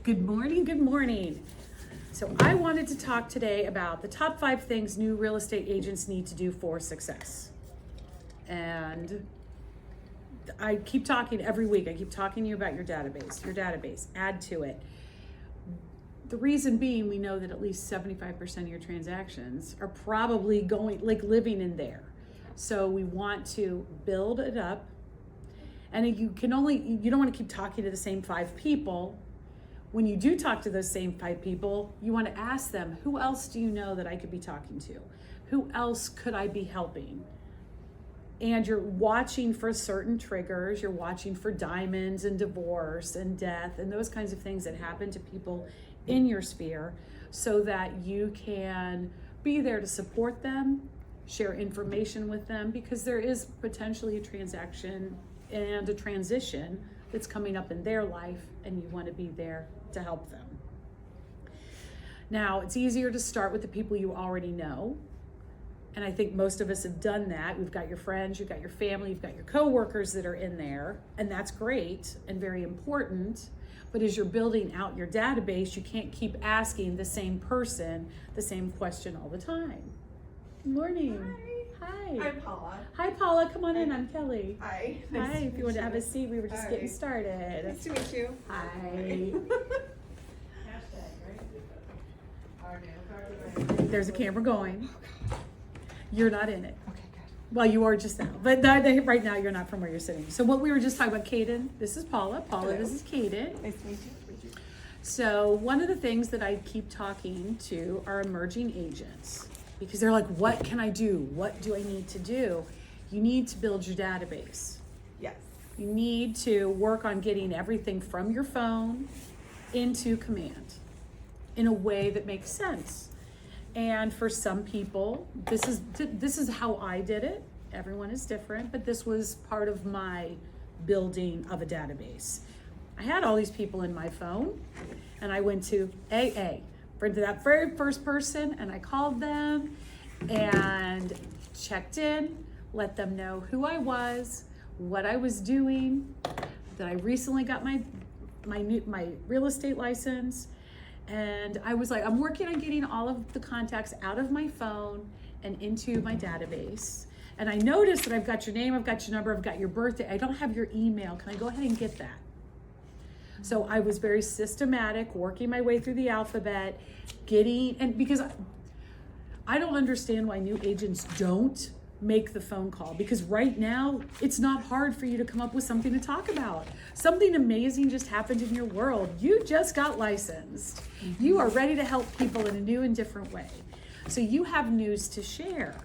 Good morning, good morning. So I wanted to talk today about the top 5 things new real estate agents need to do for success. And I keep talking every week, I keep talking to you about your database, add to it. The reason being, we know that at least 75% of your transactions are probably living in there. So we want to build it up. And you don't want to keep talking to the same 5 people. When you do talk to those same 5 people, you want to ask them, who else do you know that I could be talking to? Who else could I be helping? And you're watching for certain triggers. You're watching for diamonds and divorce and death and those kinds of things that happen to people in your sphere so that you can be there to support them, share information with them, because there is potentially a transaction and a transition that's coming up in their life, and you want to be there to help them. Now, it's easier to start with the people you already know, and I think most of us have done that. We've got your friends, you've got your family, you've got your coworkers that are in there, and that's great and very important. But as you're building out your database, you can't keep asking the same person the same question all the time. Good morning. Hi. I'm Paula. Hi, Paula. Come on in. I'm Keleigh. Hi. Hi. If you want to have a seat, we were just getting started. Nice to meet you. Hi. There's a camera going. You're not in it. Okay, good. Well, you are just now, but right now you're not from where you're sitting. So what we were just talking about, Caden, this is Paula. Paula, Hello. this is Caden. Nice to meet you. So one of the things that I keep talking to are emerging agents, because they're like, what can I do? What do I need to do? You need to build your database. Yes. You need to work on getting everything from your phone into Command in a way that makes sense. And for some people, this is how I did it. Everyone is different, but this was part of my building of a database. I had all these people in my phone, and I went to AA, to that very first person, and I called them and checked in, let them know who I was, what I was doing, that I recently got my real estate license. And I was like, I'm working on getting all of the contacts out of my phone and into my database. And I noticed that I've got your name, I've got your number, I've got your birthday. I don't have your email. Can I go ahead and get that? So I was very systematic, working my way through the alphabet, because I don't understand why new agents don't make the phone call, because right now it's not hard for you to come up with something to talk about. Something amazing just happened in your world. You just got licensed. You are ready to help people in a new and different way. So you have news to share.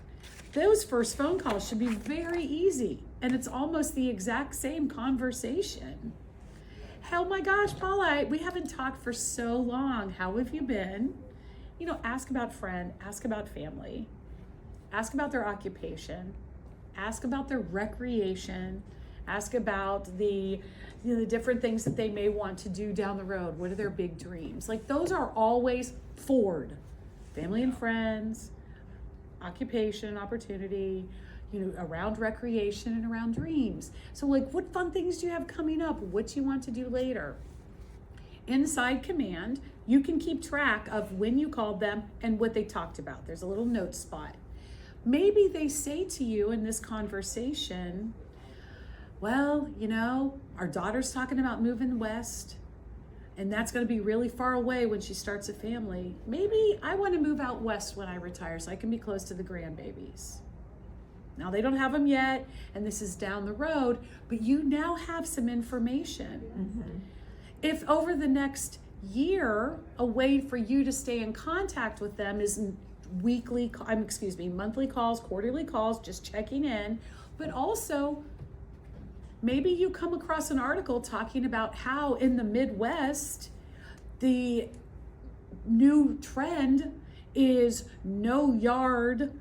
Those first phone calls should be very easy, and it's almost the exact same conversation. Oh my gosh, Paula, we haven't talked for so long. How have you been? Ask about friend, ask about family, ask about their occupation, ask about their recreation, ask about the different things that they may want to do down the road. What are their big dreams? Like, those are always forward. Family and friends, occupation, opportunity, around recreation and around dreams. So what fun things do you have coming up? What do you want to do later? Inside Command, you can keep track of when you called them and what they talked about. There's a little note spot. Maybe they say to you in this conversation, well, our daughter's talking about moving west, and that's going to be really far away when she starts a family. Maybe I want to move out west when I retire so I can be close to the grandbabies. Now, they don't have them yet, and this is down the road, but you now have some information. Mm-hmm. If over the next year, a way for you to stay in contact with them is monthly calls, quarterly calls, just checking in, but also maybe you come across an article talking about how in the Midwest, the new trend is no yard,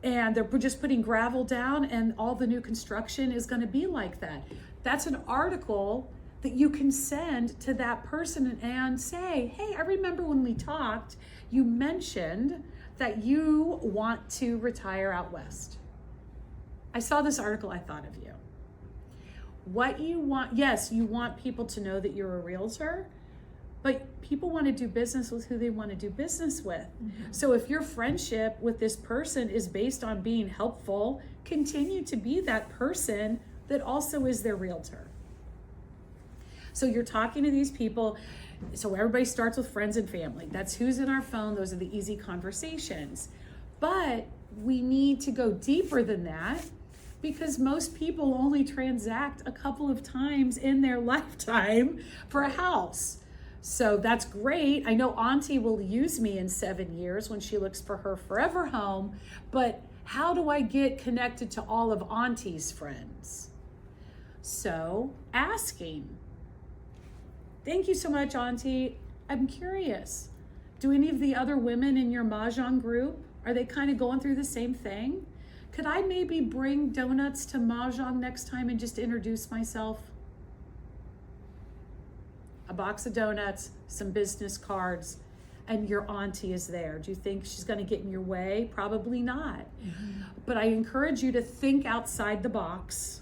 and they're just putting gravel down, and all the new construction is going to be like that. That's an article that you can send to that person and say, hey, I remember when we talked, you mentioned that you want to retire out west. I saw this article, I thought of you. What you want, yes, you want people to know that you're a realtor, But people want to do business with who they want to do business with. So if your friendship with this person is based on being helpful, continue to be that person that also is their realtor. So you're talking to these people. So everybody starts with friends and family. That's who's in our phone. Those are the easy conversations. But we need to go deeper than that, because most people only transact a couple of times in their lifetime for a house. So that's great. I know Auntie will use me in 7 years when she looks for her forever home, but how do I get connected to all of Auntie's friends? So asking. Thank you so much, Auntie. I'm curious. Do any of the other women in your Mahjong group, are they kind of going through the same thing? Could I maybe bring donuts to Mahjong next time and just introduce myself? A box of donuts, some business cards, and your auntie is there. Do you think she's going to get in your way? Probably not. But I encourage you to think outside the box.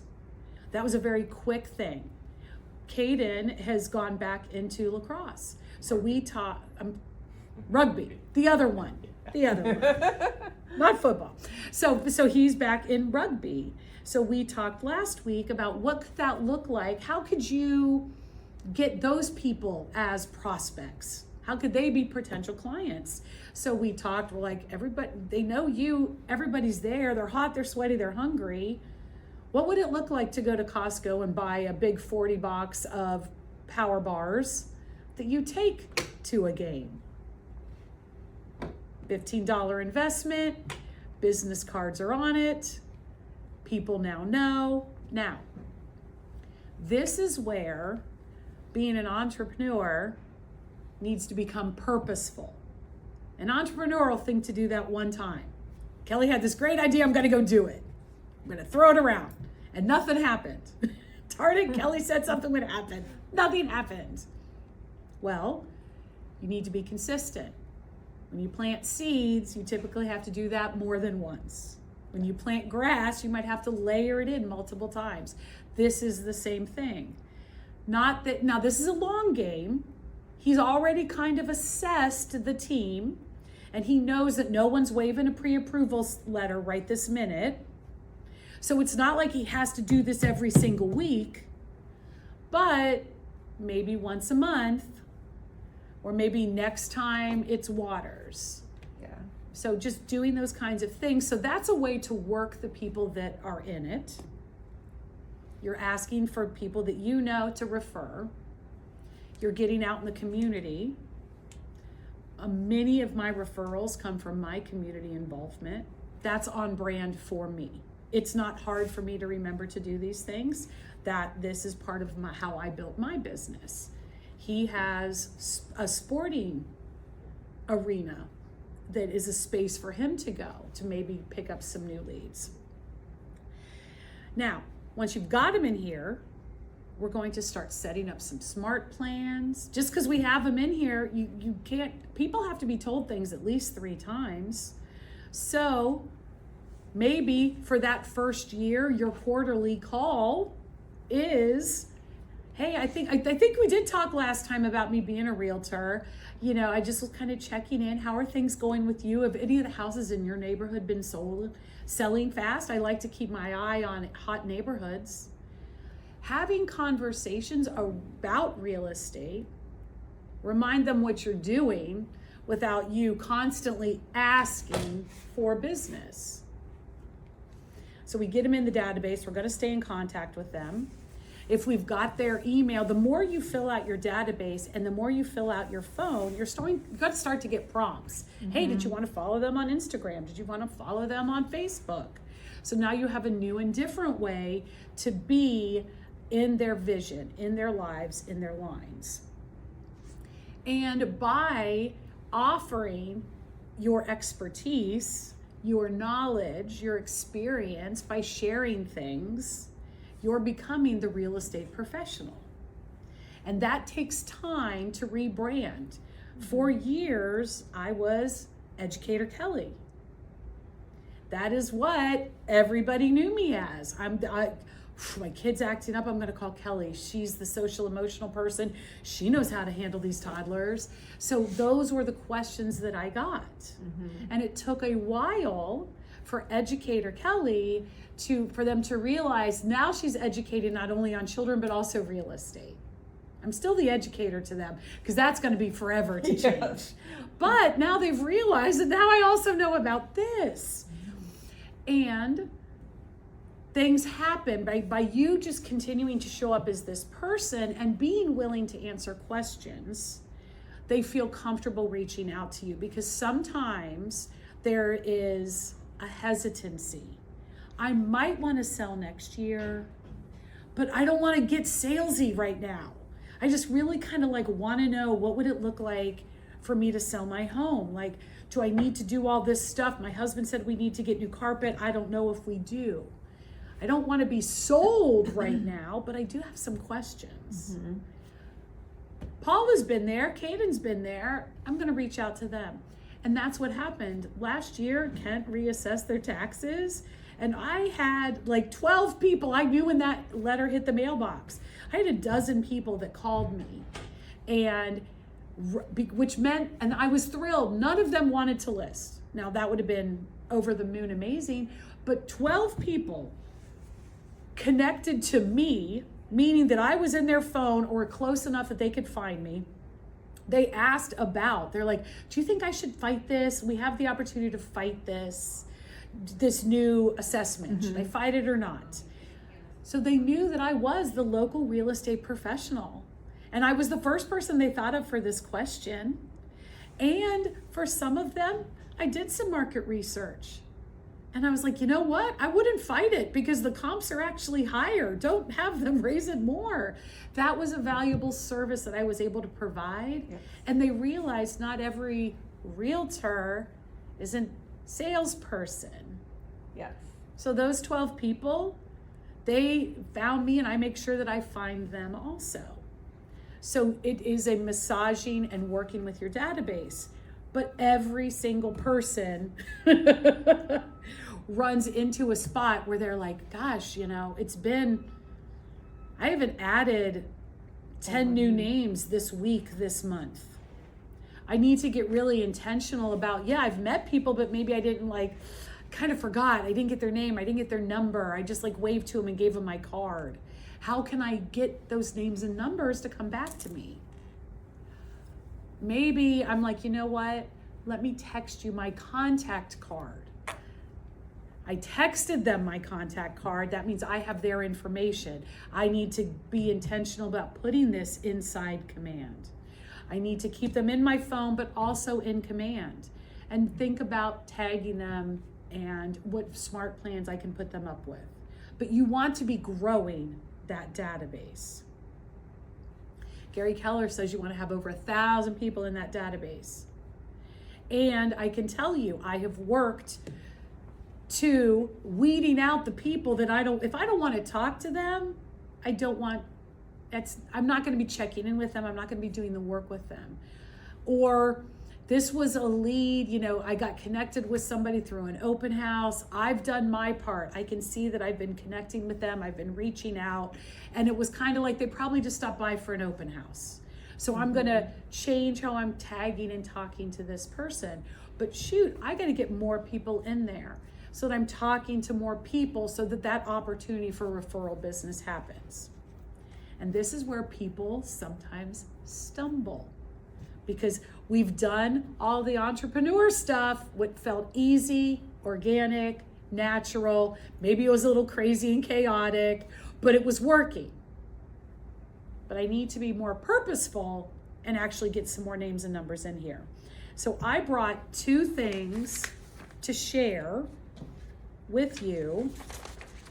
That was a very quick thing. Caden has gone back into lacrosse. So we taught rugby, the other one, not football. So he's back in rugby. So we talked last week about what could that look like? How could you get those people as prospects? How could they be potential clients? So we talked, we're like, everybody, they know you, everybody's there, they're hot, they're sweaty, they're hungry. What would it look like to go to Costco and buy a big 40 box of power bars that you take to a game? $15 investment, business cards are on it, people now know. Now, this is where being an entrepreneur needs to become purposeful. An entrepreneur will think to do that one time. Keleigh had this great idea, I'm gonna go do it. I'm gonna throw it around. And nothing happened. Darn it, Keleigh said something would happen. Nothing happened. Well, you need to be consistent. When you plant seeds, you typically have to do that more than once. When you plant grass, you might have to layer it in multiple times. This is the same thing. Not that, now this is a long game. He's already kind of assessed the team, and he knows that no one's waving a pre-approval letter right this minute. So it's not like he has to do this every single week, but maybe once a month, or maybe next time it's waters. Yeah. So just doing those kinds of things. So that's a way to work the people that are in it. You're asking for people that you know to refer. You're getting out in the community. Many of my referrals come from my community involvement. That's on brand for me. It's not hard for me to remember to do these things, that this is part of how I built my business. He has a sporting arena that is a space for him to go to maybe pick up some new leads. Now, once you've got him in here, we're going to start setting up some smart plans. Just because we have them in here, you can't, people have to be told things at least 3 times. So maybe for that first year, your quarterly call is, hey, I think we did talk last time about me being a realtor. You know, I just was kind of checking in. How are things going with you? Have any of the houses in your neighborhood been selling fast? I like to keep my eye on hot neighborhoods. Having conversations about real estate, remind them what you're doing without you constantly asking for business. So we get them in the database. We're going to stay in contact with them. If we've got their email, the more you fill out your database and the more you fill out your phone, you've got to start to get prompts. Hey, did you want to follow them on Instagram? Did you want to follow them on Facebook? So now you have a new and different way to be in their vision, in their lives, in their lines. And by offering your expertise, your knowledge, your experience, by sharing things, you're becoming the real estate professional. And that takes time to rebrand. For years, I was Educator Keleigh. That is what everybody knew me as. my kid's acting up, I'm going to call Keleigh. She's the social emotional person. She knows how to handle these toddlers. So those were the questions that I got. And it took a while for educator Keleigh for them to realize now she's educated not only on children, but also real estate. I'm still the educator to them because that's going to be forever to change. But now they've realized that now I also know about this. And things happen by you just continuing to show up as this person and being willing to answer questions. They feel comfortable reaching out to you because sometimes there is a hesitancy. I might want to sell next year, but I don't want to get salesy right now. I just really kind of like want to know what would it look like for me to sell my home? Like, do I need to do all this stuff? My husband said we need to get new carpet. I don't know if we do. I don't want to be sold right now, but I do have some questions. Paula's been there. Caden's been there. I'm going to reach out to them. And that's what happened. Last year, Kent reassessed their taxes. And I had like 12 people I knew when that letter hit the mailbox. I had a dozen people that called me, and which meant, and I was thrilled, none of them wanted to list. Now that would have been over the moon amazing, but 12 people connected to me, meaning that I was in their phone or close enough that they could find me. They asked about, they're like, do you think I should fight this? We have the opportunity to fight this new assessment. Should I fight it or not? So they knew that I was the local real estate professional. And I was the first person they thought of for this question. And for some of them, I did some market research. And I was like, you know what? I wouldn't fight it because the comps are actually higher. Don't have them raise it more. That was a valuable service that I was able to provide. Yes. And they realized not every realtor is a salesperson. Yes. So those 12 people, they found me, and I make sure that I find them also. So it is a massaging and working with your database. But every single person runs into a spot where they're like, gosh, I haven't added 10 new names this week, this month. I need to get really intentional about, I've met people, but maybe I didn't kind of forgot. I didn't get their name. I didn't get their number. I just waved to them and gave them my card. How can I get those names and numbers to come back to me? Maybe I'm like, you know what? Let me text you my contact card. I texted them my contact card. That means I have their information. I need to be intentional about putting this inside Command. I need to keep them in my phone, but also in Command. And think about tagging them and what smart plans I can put them up with. But you want to be growing that database. Gary Keller says you want to have over 1,000 people in that database. And I can tell you, I have worked to weeding out the people that if I don't want to talk to them, I'm not going to be checking in with them. I'm not going to be doing the work with them. Or this was a lead, I got connected with somebody through an open house. I've done my part. I can see that I've been connecting with them. I've been reaching out. And it was kind of like they probably just stopped by for an open house. So I'm going to change how I'm tagging and talking to this person. But shoot, I got to get more people in there so that I'm talking to more people so that opportunity for referral business happens. And this is where people sometimes stumble, because we've done all the entrepreneur stuff, what felt easy, organic, natural. Maybe it was a little crazy and chaotic, but it was working. But I need to be more purposeful and actually get some more names and numbers in here. So I brought 2 things to share with you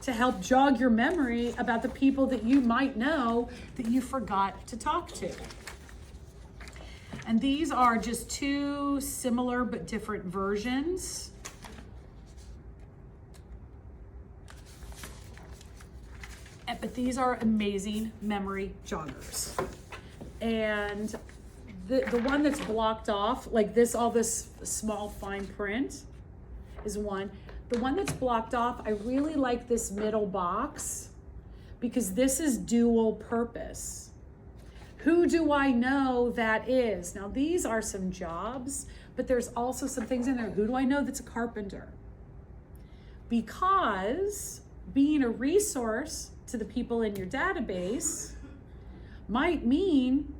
to help jog your memory about the people that you might know that you forgot to talk to. And these are just 2 similar but different versions. But these are amazing memory joggers. And the one that's blocked off, like this, all this small fine print is one. The one that's blocked off, I really like this middle box because this is dual purpose. Who do I know that is? Now, these are some jobs, but there's also some things in there. Who do I know that's a carpenter? Because being a resource to the people in your database might mean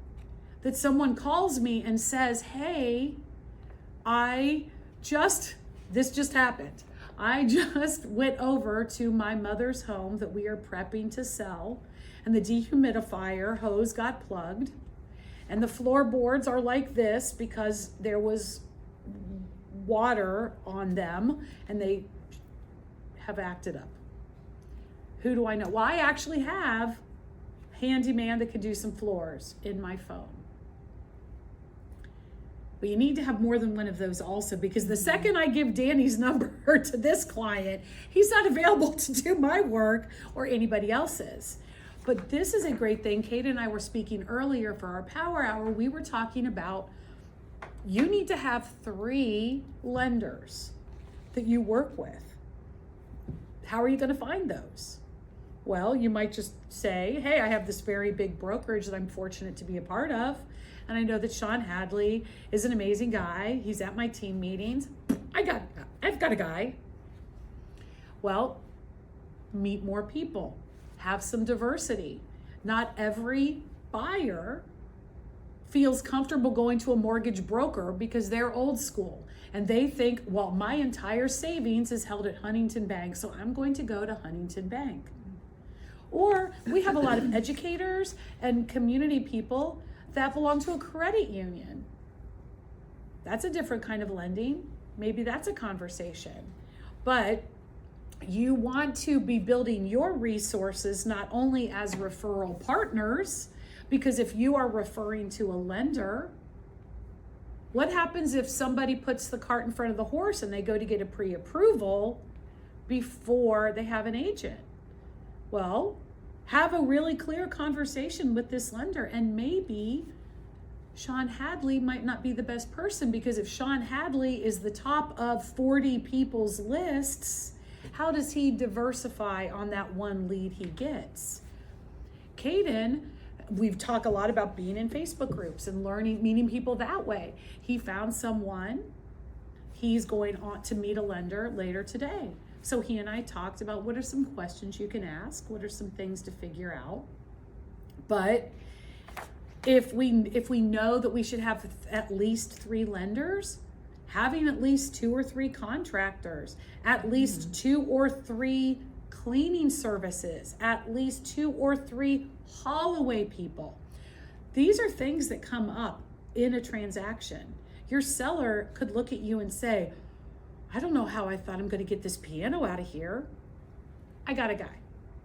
that someone calls me and says, hey, this just happened. I just went over to my mother's home that we are prepping to sell, and the dehumidifier hose got plugged, and the floorboards are like this because there was water on them and they have acted up. Who do I know? Well, I actually have a handyman that could do some floors in my phone. But you need to have more than one of those also, because the second I give Danny's number to this client, he's not available to do my work or anybody else's. But this is a great thing. Kate and I were speaking earlier for our power hour. We were talking about you need to have 3 lenders that you work with. How are you going to find those? Well, you might just say, hey, I have this very big brokerage that I'm fortunate to be a part of. And I know that Sean Hadley is an amazing guy. He's at my team meetings. I've got a guy. Well, meet more people. Have some diversity. Not every buyer feels comfortable going to a mortgage broker because they're old school. And they think, well, my entire savings is held at Huntington Bank, so I'm going to go to Huntington Bank. Or we have a lot of educators and community people that belong to a credit union. That's a different kind of lending. Maybe that's a conversation. But you want to be building your resources not only as referral partners, because if you are referring to a lender, what happens if somebody puts the cart in front of the horse and they go to get a pre-approval before they have an agent? Well, have a really clear conversation with this lender, and maybe Sean Hadley might not be the best person, because if Sean Hadley is the top of 40 people's lists, how does he diversify on that one lead he gets? Caden, we've talked a lot about being in Facebook groups and meeting people that way. He found someone. He's going on to meet a lender later today. So he and I talked about what are some questions you can ask, what are some things to figure out. But if we know that we should have at least 3 lenders, having at least 2 or 3 contractors, at least 2 or 3 cleaning services, at least 2 or 3 haul-away people. These are things that come up in a transaction. Your seller could look at you and say, I don't know how I thought I'm going to get this piano out of here. I got a guy.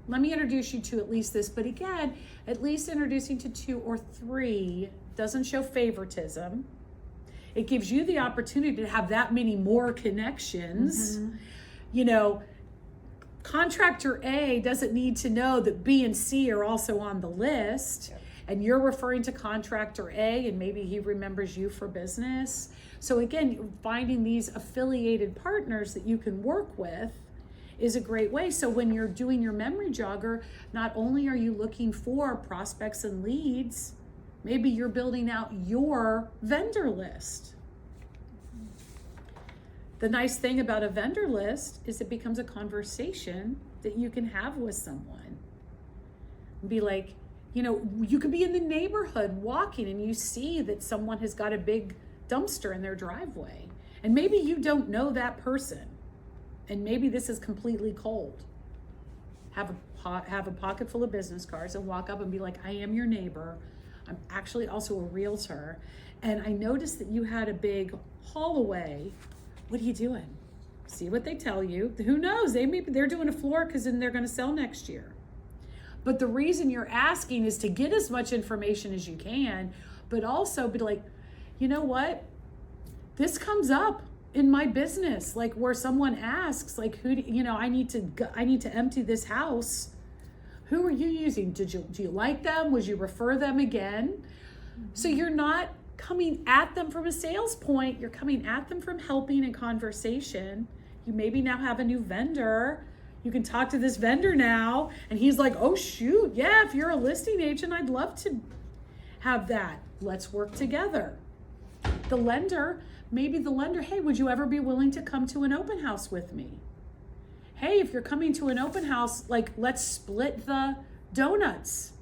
Let me introduce you to at least this. But again, at least introducing to 2 or 3 doesn't show favoritism. It gives you the opportunity to have that many more connections. Mm-hmm. You know, contractor A doesn't need to know that B and C are also on the list. Yep. And you're referring to contractor A, and maybe he remembers you for business. So again, finding these affiliated partners that you can work with is a great way. So when you're doing your memory jogger, not only are you looking for prospects and leads, maybe you're building out your vendor list. The nice thing about a vendor list is it becomes a conversation that you can have with someone. Be like, you know, you could be in the neighborhood walking and you see that someone has got a big dumpster in their driveway. And maybe you don't know that person. And maybe this is completely cold. Have a pocket full of business cards and walk up and be like, I am your neighbor. I'm actually also a realtor. And I noticed that you had a big haul away. What are you doing? See what they tell you. Who knows? They're doing a floor because then they're going to sell next year. But the reason you're asking is to get as much information as you can, but also be like, you know what? This comes up in my business, like where someone asks, like, I need to empty this house. Who are you using? Do you like them? Would you refer them again? Mm-hmm. So you're not coming at them from a sales point. You're coming at them from helping and conversation. You maybe now have a new vendor. You can talk to this vendor now. And he's like, oh shoot, yeah, if you're a listing agent, I'd love to have that. Let's work together. The lender, hey, would you ever be willing to come to an open house with me? Hey, if you're coming to an open house, like, let's split the donuts.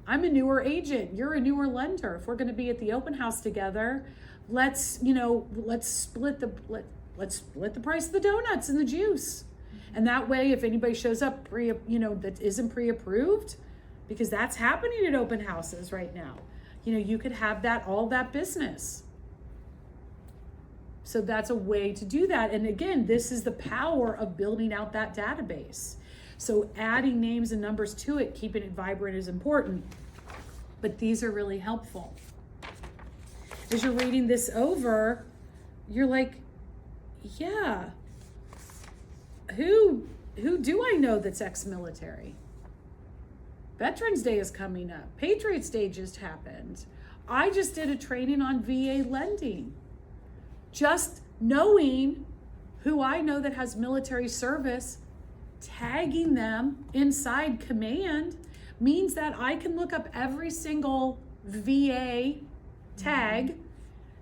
I'm a newer agent, you're a newer lender. If we're going to be at the open house together, let's split the price of the donuts and the juice. And that way, if anybody shows up that isn't pre-approved, because that's happening at open houses right now, you could have all that business. So that's a way to do that. And again, this is the power of building out that database. So adding names and numbers to it, keeping it vibrant is important. But these are really helpful. As you're reading this over, you're like, yeah, who do I know that's ex-military? Veterans Day is coming up. Patriots Day just happened. I just did a training on VA lending. Just knowing who I know that has military service, tagging them inside command means that I can look up every single VA tag.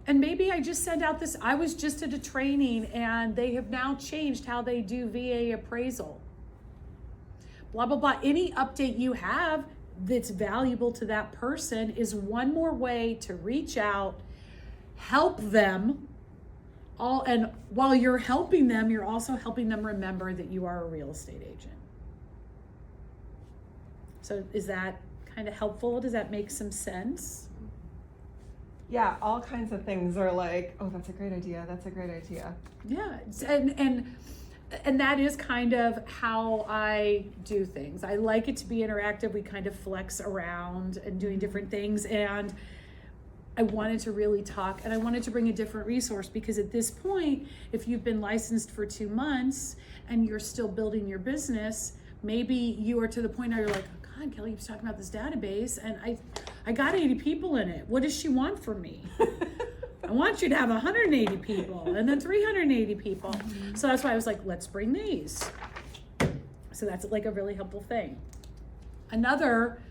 And maybe I just send out I was just at a training and they have now changed how they do VA appraisal. Blah, blah, blah. Any update you have that's valuable to that person is one more way to reach out, help them. And while you're helping them, you're also helping them remember that you are a real estate agent. So is that kind of helpful? Does that make some sense? Yeah, all kinds of things are like, oh, that's a great idea. That's a great idea. Yeah, and that is kind of how I do things. I like it to be interactive. We kind of flex around and doing different things. And I wanted to really talk, and I wanted to bring a different resource, because at this point, if you've been licensed for 2 months and you're still building your business, maybe you are to the point where you're like, oh God, Keleigh keeps talking about this database and I got 80 people in it. What does she want from me? I want you to have 180 people and then 380 people. So that's why I was like, let's bring these. So that's like a really helpful thing. Another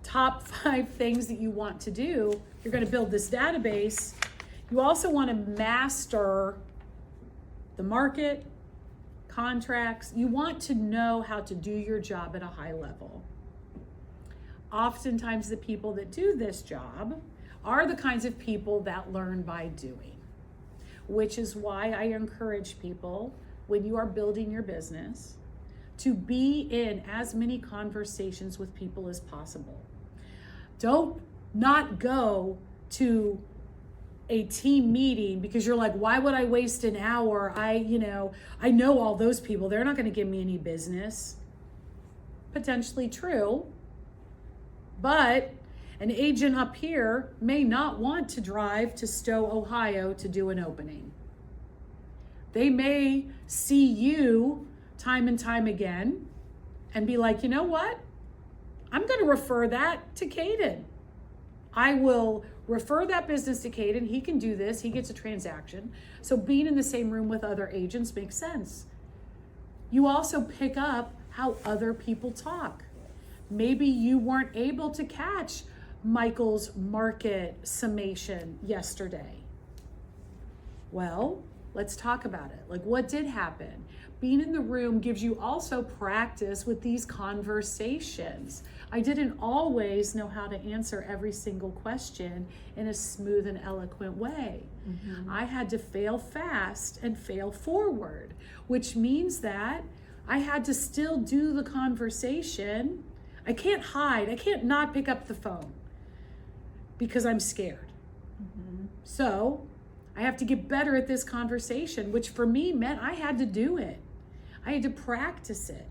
top 5 things that you want to do, you're going to build this database. You also want to master the market, contracts. You want to know how to do your job at a high level. Oftentimes the people that do this job are the kinds of people that learn by doing, which is why I encourage people, when you are building your business, to be in as many conversations with people as possible. Don't not go to a team meeting because you're like, why would I waste an hour? I know all those people. They're not going to give me any business. Potentially true. But an agent up here may not want to drive to Stowe, Ohio to do an opening. They may see you time and time again and be like, you know what? I'm going to refer that to Caden. I will refer that business to Caden. He can do this. He gets a transaction. So being in the same room with other agents makes sense. You also pick up how other people talk. Maybe you weren't able to catch Michael's market summation yesterday. Well, let's talk about it. What did happen? Being in the room gives you also practice with these conversations. I didn't always know how to answer every single question in a smooth and eloquent way. Mm-hmm. I had to fail fast and fail forward, which means that I had to still do the conversation. I can't hide. I can't not pick up the phone because I'm scared. Mm-hmm. So I have to get better at this conversation, which for me meant I had to do it. I had to practice it.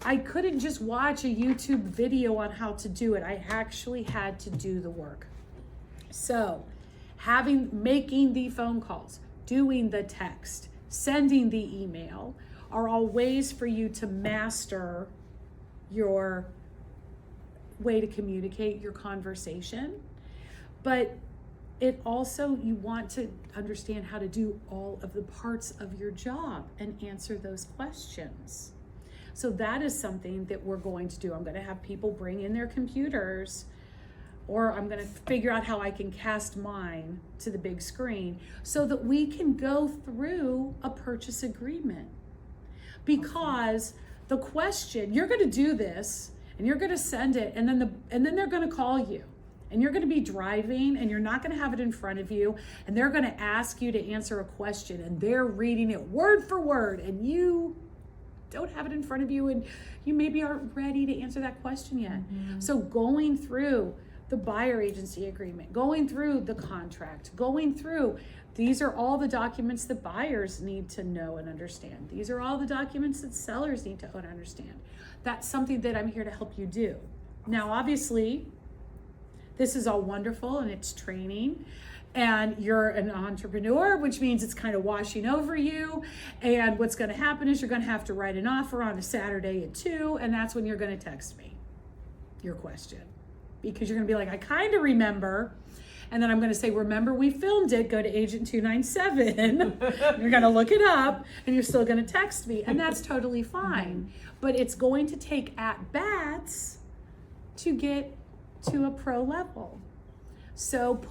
I couldn't just watch a YouTube video on how to do it. I actually had to do the work. So making the phone calls, doing the text, sending the email are all ways for you to master your way to communicate your conversation. But it also, you want to understand how to do all of the parts of your job and answer those questions. So that is something that we're going to do. I'm going to have people bring in their computers, or I'm going to figure out how I can cast mine to the big screen so that we can go through a purchase agreement. Because the question, you're going to do this and you're going to send it, and then they're going to call you, and you're going to be driving and you're not going to have it in front of you, and they're going to ask you to answer a question, and they're reading it word for word, and you don't have it in front of you, and you maybe aren't ready to answer that question yet. So going through the buyer agency agreement, going through the contract, going through, these are all the documents that buyers need to know and understand. These are all the documents that sellers need to know and understand. That's something that I'm here to help you do. Now, obviously, this is all wonderful and it's training, and you're an entrepreneur, which means it's kind of washing over you. And what's going to happen is you're going to have to write an offer on a Saturday at 2, and that's when you're going to text me your question, because you're going to be like, I kind of remember. And then I'm going to say, remember, we filmed it. Go to Agent 297. You're going to look it up, and you're still going to text me. And that's totally fine. But it's going to take at-bats to get to a pro level. So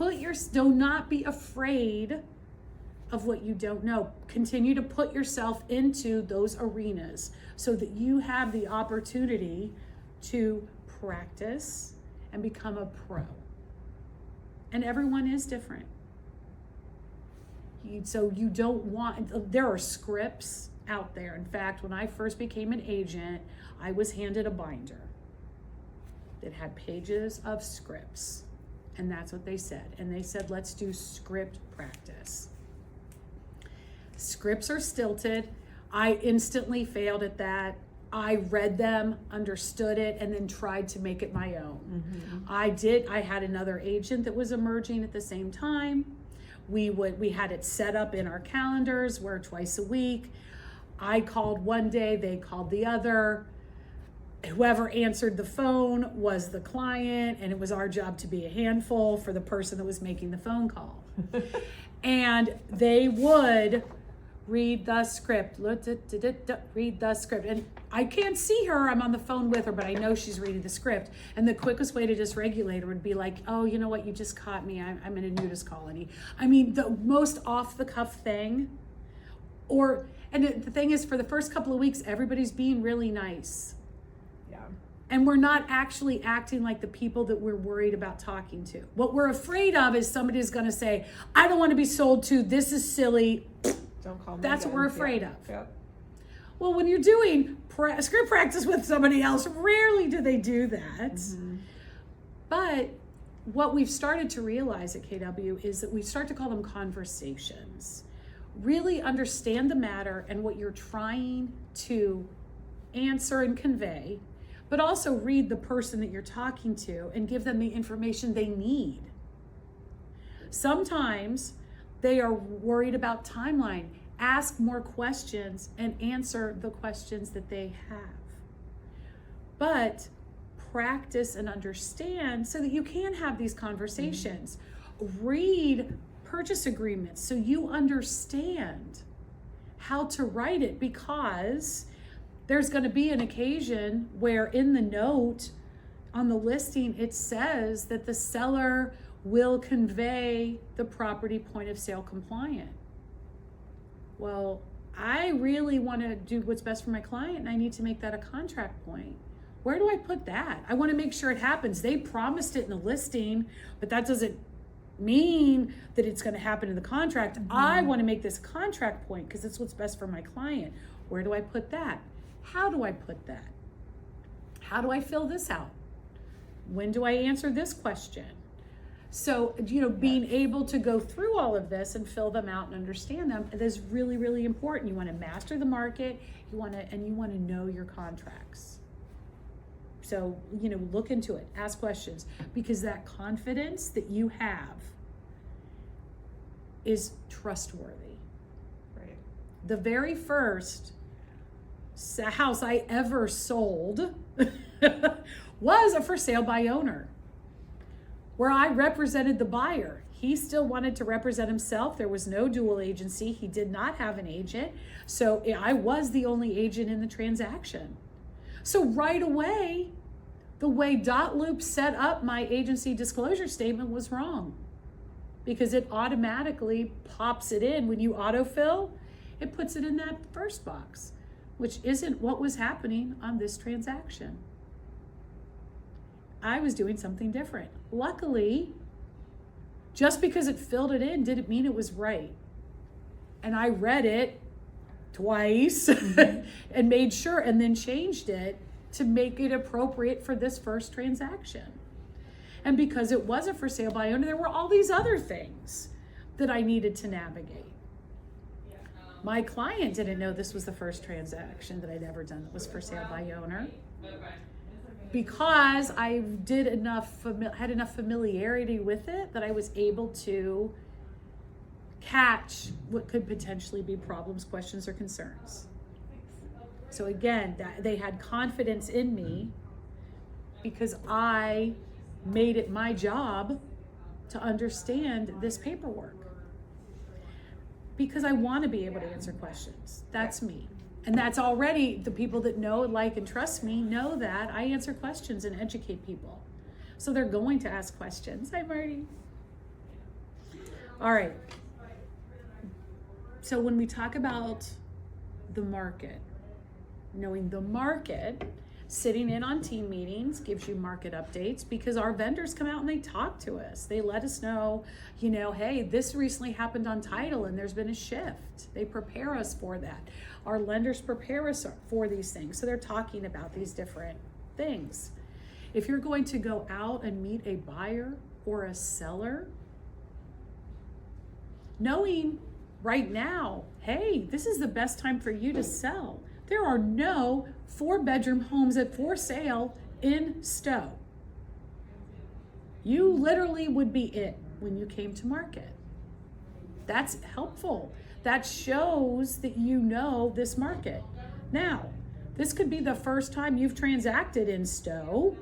do not be afraid of what you don't know. Continue to put yourself into those arenas so that you have the opportunity to practice and become a pro. And everyone is different. So you don't want, there are scripts out there. In fact, when I first became an agent, I was handed a binder that had pages of scripts. And that's what they said. And they said, let's do script practice. Scripts are stilted. I instantly failed at that. I read them, understood it, and then tried to make it my own. I had another agent that was emerging at the same time. We had it set up in our calendars where twice a week. I called one day, they called the other. Whoever answered the phone was the client, and it was our job to be a handful for the person that was making the phone call. And they would read the script, read the script. And I can't see her, I'm on the phone with her, but I know she's reading the script. And the quickest way to dysregulate her would be like, oh, you know what, you just caught me, I'm in a nudist colony. I mean, the most off the cuff thing. And the thing is, for the first couple of weeks, everybody's being really nice. And we're not actually acting like the people that we're worried about talking to. What we're afraid of is somebody's going to say, I don't want to be sold to, this is silly. Don't call me. That's again. what we're afraid of. Yep. Well, when you're doing script practice with somebody else, rarely do they do that. But what we've started to realize at KW is that we start to call them conversations. Really understand the matter and what you're trying to answer and convey, but also read the person that you're talking to and give them the information they need. Sometimes they are worried about timeline. Ask more questions and answer the questions that they have. But practice and understand so that you can have these conversations. Read purchase agreements so you understand how to write it, because there's going to be an occasion where in the note on the listing it says that the seller will convey the property point of sale compliant. Well, I really want to do what's best for my client, and I need to make that a contract point. Where do I put that? I want to make sure it happens. They promised it in the listing, but that doesn't mean that it's going to happen in the contract. I want to make this a contract point because it's what's best for my client. Where do I put that? How do I put that? How do I fill this out? When do I answer this question? So, being able to go through all of this and fill them out and understand them is really, really important. You want to master the market, you want to know your contracts. So, look into it, ask questions, because that confidence that you have is trustworthy. Right. The very first house I ever sold was a for sale by owner, where I represented the buyer. He still wanted to represent himself. There was no dual agency. He did not have an agent. So I was the only agent in the transaction. So right away, the way Dotloop set up my agency disclosure statement was wrong, because it automatically pops it in when you autofill. It puts it in that first box, which isn't what was happening on this transaction. I was doing something different. Luckily, just because it filled it in didn't mean it was right. And I read it twice and made sure, and then changed it to make it appropriate for this first transaction. And because it was a for sale by owner, there were all these other things that I needed to navigate. My client didn't know this was the first transaction that I'd ever done that was for sale by owner. Because I did had enough familiarity with it that I was able to catch what could potentially be problems, questions, or concerns. So again, they had confidence in me because I made it my job to understand this paperwork. Because I want to be able to answer questions. That's me. And that's already, the people that know, like, and trust me know that I answer questions and educate people. So they're going to ask questions. Hi, Marty. All right. So when we talk about the market, knowing the market, sitting in on team meetings gives you market updates, because our vendors come out and they talk to us. They let us know, hey, this recently happened on title and there's been a shift. They prepare us for that. Our lenders prepare us for these things. So they're talking about these different things. If you're going to go out and meet a buyer or a seller, knowing right now, hey, this is the best time for you to sell. There are no 4-bedroom homes for sale in Stowe. You literally would be it when you came to market. That's helpful. That shows that you know this market. Now, this could be the first time you've transacted in Stowe,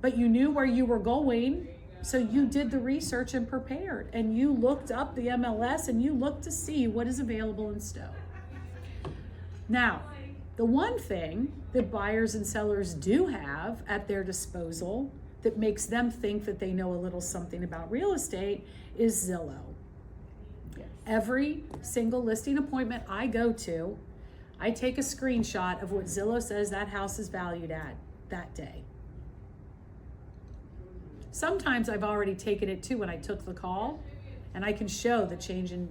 but you knew where you were going, so you did the research and prepared, and you looked up the MLS and you looked to see what is available in Stowe. Now, the one thing that buyers and sellers do have at their disposal that makes them think that they know a little something about real estate is Zillow. Every single listing appointment I go to, I take a screenshot of what Zillow says that house is valued at that day. Sometimes I've already taken it too when I took the call, and I can show the change in,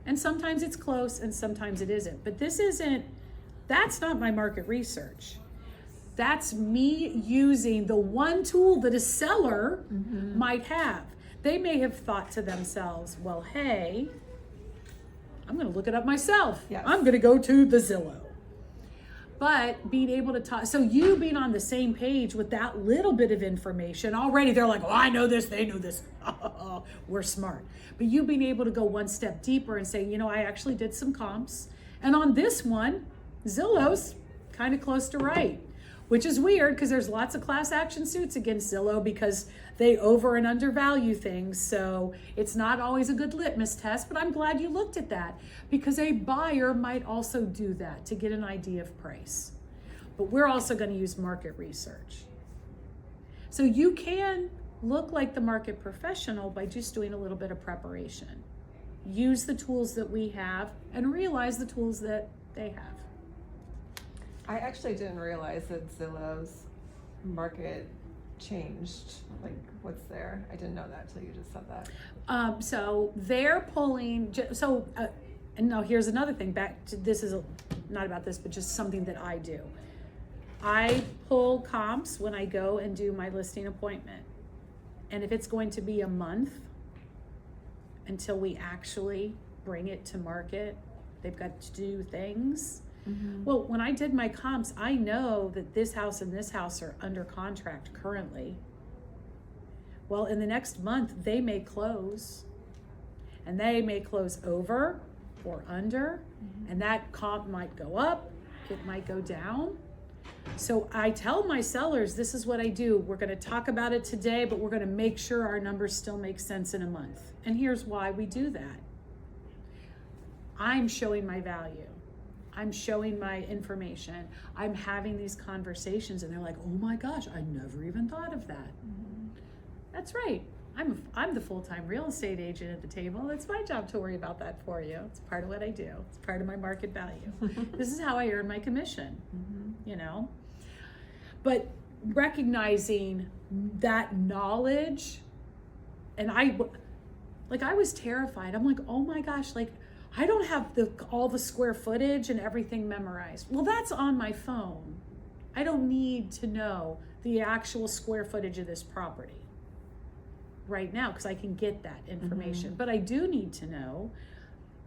and sometimes it's close and sometimes it isn't. But that's not my market research. That's me using the one tool that a seller might have. They may have thought to themselves, well, hey, I'm going to look it up myself. Yes. I'm going to go to the Zillow. But being able to talk, so you being on the same page with that little bit of information, already they're like, oh, I know this, they know this. We're smart. But you being able to go one step deeper and say, I actually did some comps. And on this one, Zillow's kind of close to right, which is weird because there's lots of class action suits against Zillow because they over and undervalue things. So it's not always a good litmus test, but I'm glad you looked at that, because a buyer might also do that to get an idea of price. But we're also going to use market research. So you can look like the market professional by just doing a little bit of preparation. Use the tools that we have and realize the tools that they have. I actually didn't realize that Zillow's market changed. Like, what's there? I didn't know that until you just said that. So they're pulling, and now here's another thing, back to, this is not about this, but just something that I do. I pull comps when I go and do my listing appointment. And if it's going to be a month until we actually bring it to market, they've got to do things. Well, when I did my comps, I know that this house and this house are under contract currently. Well, in the next month, they may close, and they may close over or under, and that comp might go up, it might go down. So I tell my sellers, this is what I do. We're going to talk about it today, but we're going to make sure our numbers still make sense in a month. And here's why we do that. I'm showing my value. I'm showing my information. I'm having these conversations, and they're like, oh my gosh, I never even thought of that. Mm-hmm. That's right. I'm the full-time real estate agent at the table. It's my job to worry about that for you. It's part of what I do. It's part of my market value. This is how I earn my commission, you know? But recognizing that knowledge, and I was terrified. I'm like, oh my gosh, like I don't have all the square footage and everything memorized. Well, that's on my phone. I don't need to know the actual square footage of this property right now because I can get that information. But I do need to know,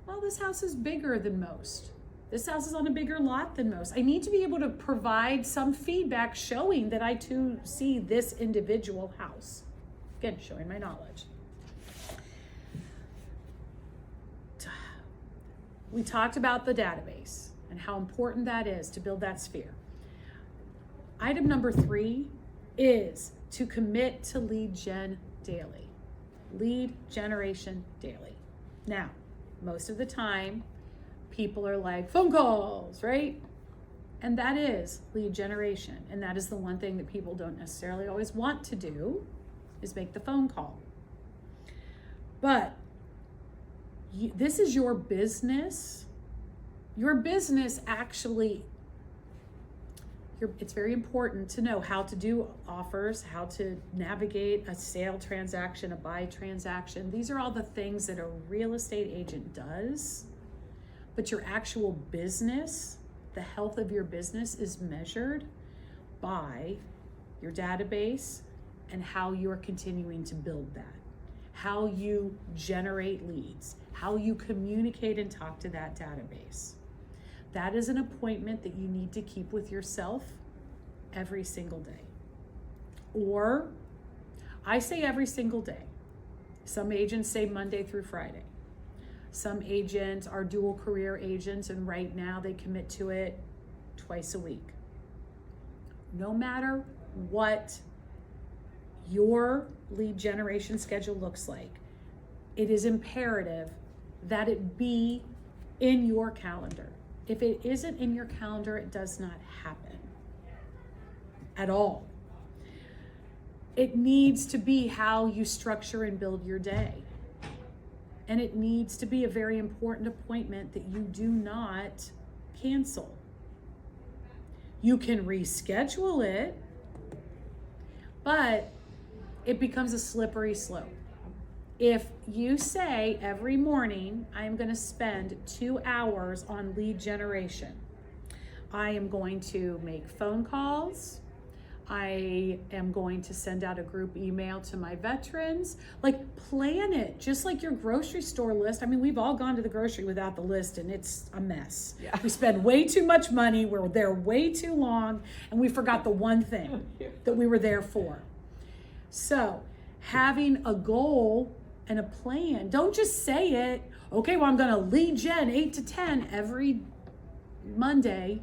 well, this house is bigger than most. This house is on a bigger lot than most. I need to be able to provide some feedback showing that I too see this individual house. Again, showing my knowledge. We talked about the database and how important that is to build that sphere. Item number 3 is to commit to lead gen daily. Lead generation daily. Now, most of the time, people are like, phone calls, right? And that is lead generation. And that is the one thing that people don't necessarily always want to do, is make the phone call. But this is your business. Your business actually, it's very important to know how to do offers, how to navigate a sale transaction, a buy transaction. These are all the things that a real estate agent does. But your actual business, the health of your business is measured by your database and how you're continuing to build that, how you generate leads, how you communicate and talk to that database. That is an appointment that you need to keep with yourself every single day. Or I say every single day. Some agents say Monday through Friday. Some agents are dual career agents, and right now they commit to it twice a week. No matter what your lead generation schedule looks like, it is imperative that it be in your calendar. If it isn't in your calendar, it does not happen at all. It needs to be how you structure and build your day. And it needs to be a very important appointment that you do not cancel. You can reschedule it, but it becomes a slippery slope. If you say every morning, I'm going to spend 2 hours on lead generation, I am going to make phone calls, I am going to send out a group email to my veterans, like plan it, just like your grocery store list. I mean, we've all gone to the grocery without the list and it's a mess. Yeah. We spend way too much money, we're there way too long, and we forgot the one thing that we were there for. So having a goal and a plan, don't just say it, okay, well, I'm gonna lead gen 8 to 10 every Monday.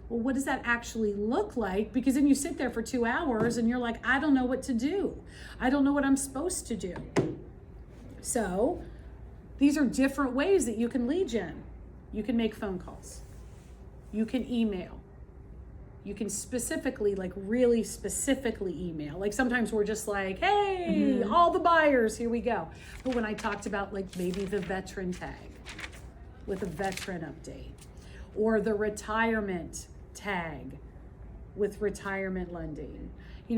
Well, what does that actually look like? Because then you sit there for 2 hours and you're like, I don't know what to do. I don't know what I'm supposed to do. So these are different ways that you can lead gen. You can make phone calls. You can email. You can specifically, like really specifically email. Like sometimes we're just like, hey, all the buyers, here we go. But when I talked about like maybe the veteran tag with a veteran update, or the retirement tag with retirement lending,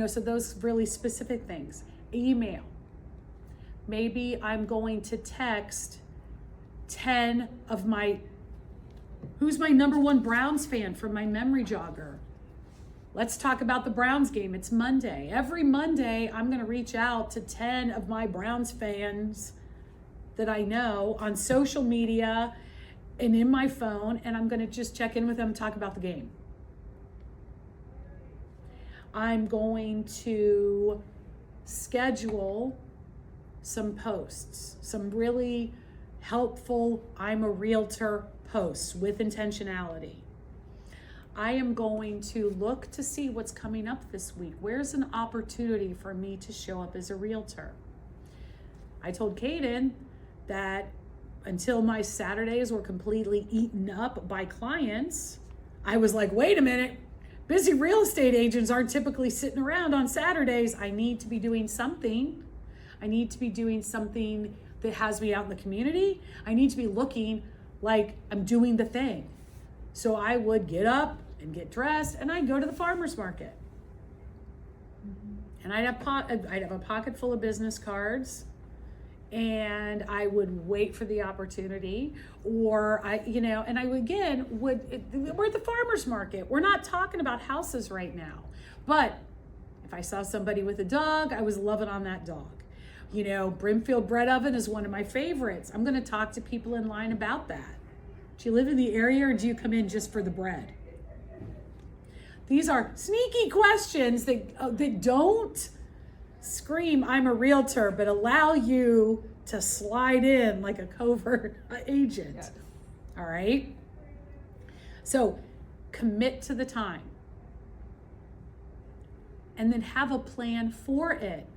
so those really specific things. Email. Maybe I'm going to text 10 of who's my number 1 Browns fan from my memory jogger. Let's talk about the Browns game. It's Monday. Every Monday, I'm going to reach out to 10 of my Browns fans that I know on social media and in my phone, and I'm going to just check in with them and talk about the game. I'm going to schedule some posts, some really helpful I'm a realtor posts with intentionality. I am going to look to see what's coming up this week. Where's an opportunity for me to show up as a realtor? I told Kaden that until my Saturdays were completely eaten up by clients, I was like, wait a minute, busy real estate agents aren't typically sitting around on Saturdays. I need to be doing something. I need to be doing something that has me out in the community. I need to be looking like I'm doing the thing. So I would get up and get dressed, and I'd go to the farmer's market. And I'd have a pocket full of business cards, and I would wait for the opportunity, or we're at the farmer's market. We're not talking about houses right now, but if I saw somebody with a dog, I was loving on that dog. Brimfield bread oven is one of my favorites. I'm going to talk to people in line about that. Do you live in the area, or do you come in just for the bread? These are sneaky questions that don't scream, I'm a realtor, but allow you to slide in like a covert agent. Yes. All right? So commit to the time. And then have a plan for it.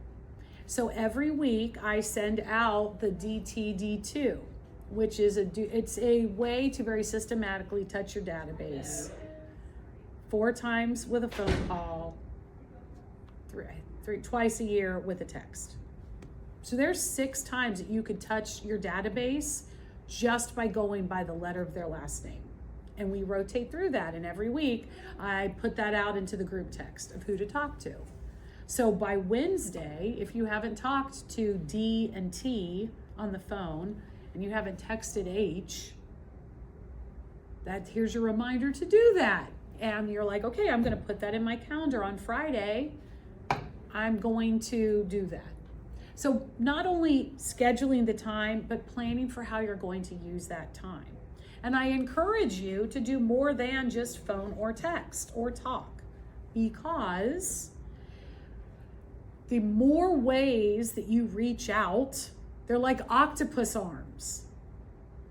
So every week I send out the DTD2, which is it's a way to very systematically touch your database 4 times with a phone call, twice a year with a text. So there's 6 times that you could touch your database just by going by the letter of their last name. And we rotate through that, and every week I put that out into the group text of who to talk to. So by Wednesday, if you haven't talked to D and T on the phone and you haven't texted H, here's your reminder to do that. And you're like, okay, I'm going to put that in my calendar on Friday. I'm going to do that. So not only scheduling the time, but planning for how you're going to use that time. And I encourage you to do more than just phone or text or talk, because the more ways that you reach out, they're like octopus arms.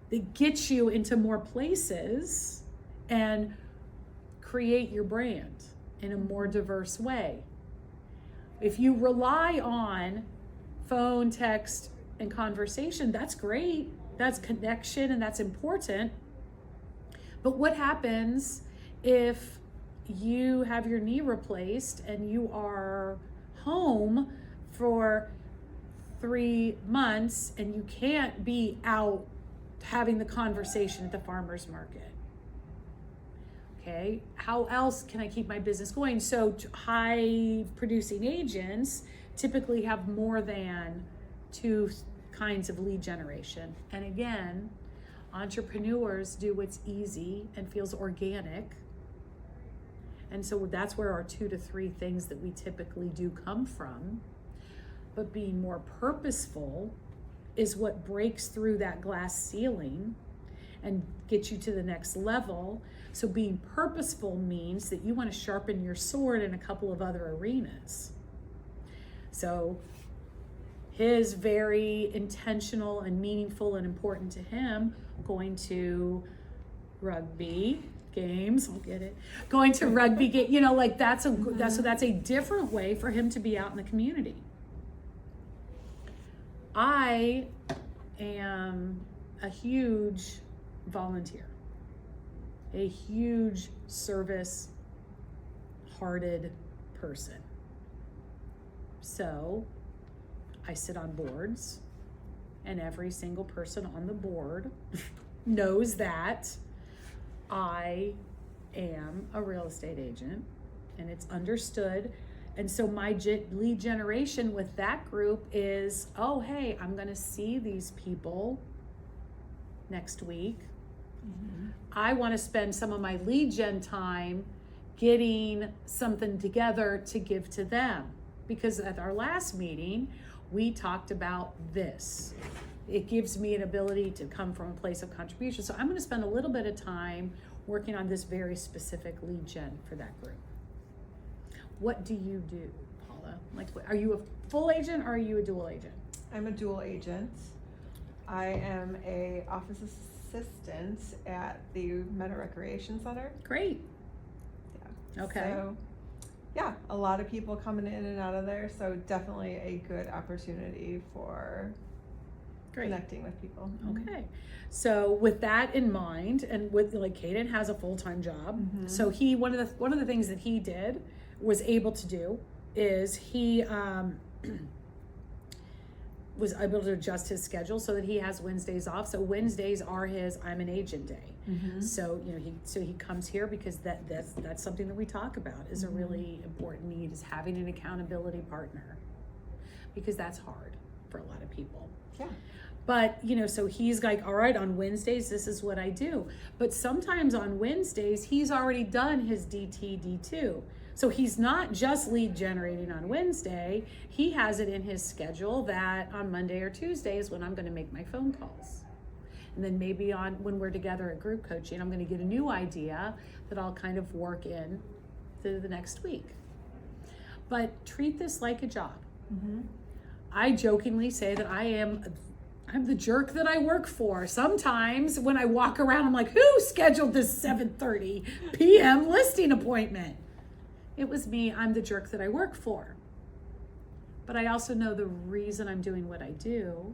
They get you into more places and create your brand in a more diverse way. If you rely on phone, text, and conversation, that's great. That's connection, and that's important. But what happens if you have your knee replaced and you are home for 3 months and you can't be out having the conversation at the farmer's market? Okay, how else can I keep my business going? So high producing agents typically have more than 2 kinds of lead generation. And again, entrepreneurs do what's easy and feels organic. And so that's where our 2 to 3 things that we typically do come from. But being more purposeful is what breaks through that glass ceiling and gets you to the next level. So being purposeful means that you want to sharpen your sword in a couple of other arenas. So his very intentional and meaningful and important to him, going to rugby games, I'll get it. Going to rugby game, that's a different way for him to be out in the community. I am a huge volunteer, a huge service-hearted person. So I sit on boards, and every single person on the board knows that I am a real estate agent, and it's understood. And so my lead generation with that group is, oh, hey, I'm going to see these people next week. Mm-hmm. I want to spend some of my lead gen time getting something together to give to them. Because at our last meeting, we talked about this. It gives me an ability to come from a place of contribution. So I'm going to spend a little bit of time working on this very specific lead gen for that group. What do you do, Paula? Are you a full agent or are you a dual agent? I'm a dual agent. I am a office assistant at the Meadow Recreation Center. Great. Yeah. Okay. So, yeah, a lot of people coming in and out of there, so definitely a good opportunity for Great. connecting with people. Okay. So with that in mind, and with like Caden has a full-time job. So he one of the things that he was able to do is he was able to adjust his schedule so that he has Wednesdays off. So Wednesdays are his I'm an agent day. So he comes here because that's something that we talk about is a really important need, is having an accountability partner, because that's hard for a lot of people. Yeah. But so he's like, all right, on Wednesdays this is what I do. But sometimes on Wednesdays he's already done his DT D2. So he's not just lead generating on Wednesday. He has it in his schedule that on Monday or Tuesday is when I'm going to make my phone calls. And then maybe when we're together at group coaching, I'm going to get a new idea that I'll kind of work in to the next week. But treat this like a job. I jokingly say that I'm the jerk that I work for. Sometimes when I walk around, I'm like, who scheduled this 7:30 p.m. listing appointment? It was me. I'm the jerk that I work for. But I also know the reason I'm doing what I do.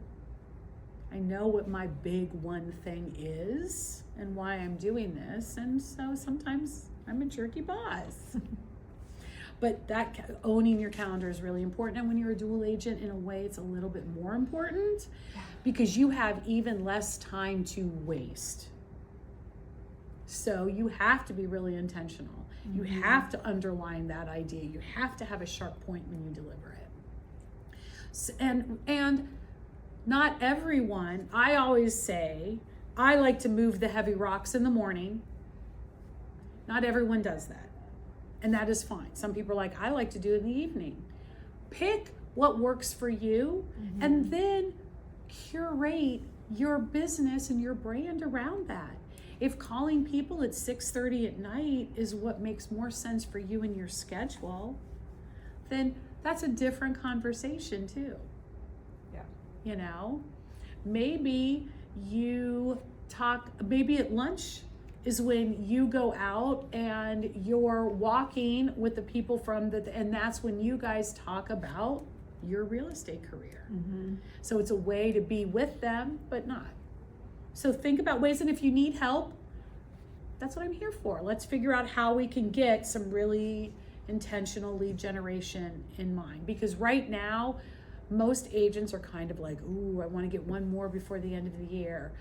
I know what my big one thing is and why I'm doing this. And so sometimes I'm a jerky boss. But that owning your calendar is really important. And when you're a dual agent, in a way, it's a little bit more important because you have even less time to waste. So you have to be really intentional. You have to underline that idea. You have to have a sharp point when you deliver it. So, and not everyone, I always say, I like to move the heavy rocks in the morning. Not everyone does that. And that is fine. Some people are like, I like to do it in the evening. Pick what works for you and then curate your business and your brand around that. If calling people at 6:30 at night is what makes more sense for you and your schedule, then that's a different conversation too. Yeah. Maybe maybe at lunch is when you go out and you're walking with the people and that's when you guys talk about your real estate career. So it's a way to be with them, but not. So think about ways, and if you need help, that's what I'm here for. Let's figure out how we can get some really intentional lead generation in mind. Because right now, most agents are kind of like, ooh, I want to get one more before the end of the year.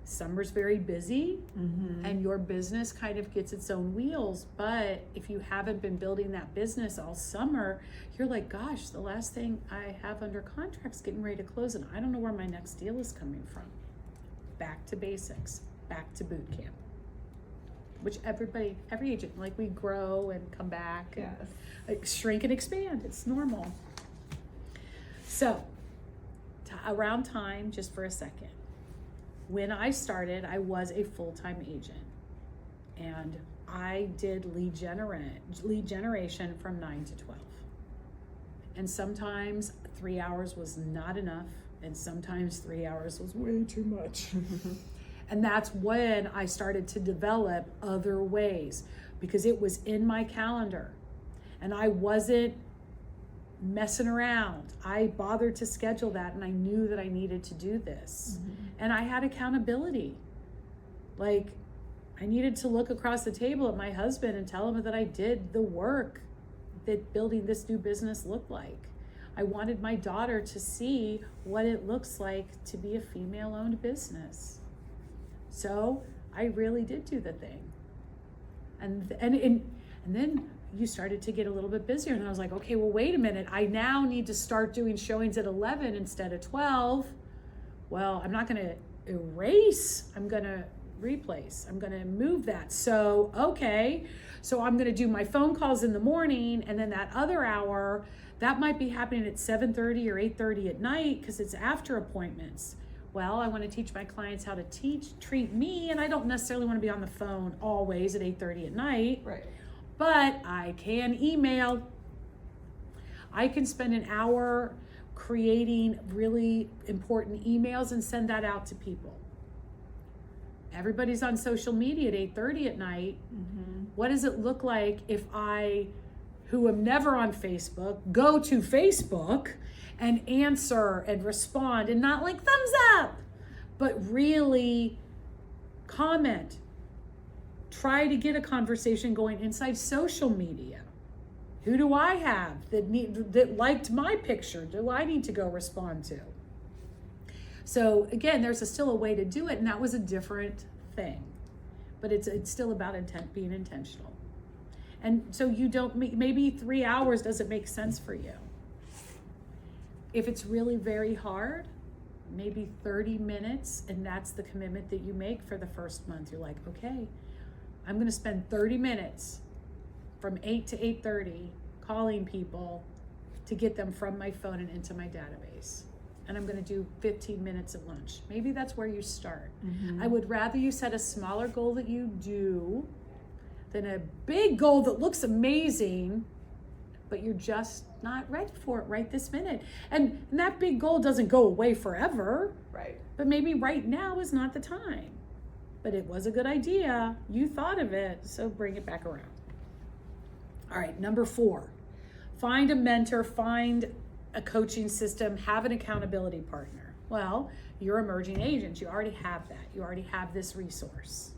Summer's very busy and your business kind of gets its own wheels. But if you haven't been building that business all summer, you're like, gosh, the last thing I have under contract's getting ready to close and I don't know where my next deal is coming from. Back to basics, back to boot camp, which every agent, like we grow and come back and shrink and expand. It's normal. So around time, just for a second. When I started, I was a full-time agent and I did lead generation from 9 to 12. And sometimes 3 hours was not enough and sometimes 3 hours was way too much. And that's when I started to develop other ways because it was in my calendar and I wasn't messing around. I bothered to schedule that and I knew that I needed to do this. And I had accountability. Like I needed to look across the table at my husband and tell him that I did the work that building this new business looked like. I wanted my daughter to see what it looks like to be a female-owned business. So I really did do the thing. And then you started to get a little bit busier and I was like, okay, well, wait a minute. I now need to start doing showings at 11 instead of 12. Well, I'm not going to erase. I'm going to replace. I'm going to move that. So, okay. So I'm going to do my phone calls in the morning and then that other hour, that might be happening at 7:30 or 8:30 at night because it's after appointments. Well, I want to teach my clients how to treat me, and I don't necessarily want to be on the phone always at 8:30 at night. Right. But I can email. I can spend an hour creating really important emails and send that out to people. Everybody's on social media at 8:30 at night. What does it look like if I, who am never on Facebook, go to Facebook and answer and respond, and not like thumbs up, but really comment. Try to get a conversation going inside social media. Who do I have that liked my picture? Do I need to go respond to? So again, there's still a way to do it, and that was a different thing. But it's still about being intentional. And so you don't, maybe 3 hours doesn't make sense for you. If it's really very hard, maybe 30 minutes, and that's the commitment that you make for the first month. You're like, okay, I'm gonna spend 30 minutes from 8 to 8:30 calling people to get them from my phone and into my database. And I'm gonna do 15 minutes at lunch. Maybe that's where you start. I would rather you set a smaller goal that you do than a big goal that looks amazing, but you're just not ready for it right this minute. And that big goal doesn't go away forever. Right. But maybe right now is not the time. But it was a good idea. You thought of it, so bring it back around. All right, number 4, find a mentor, find a coaching system, have an accountability partner. Well, you're emerging agents. You already have that. You already have this resource,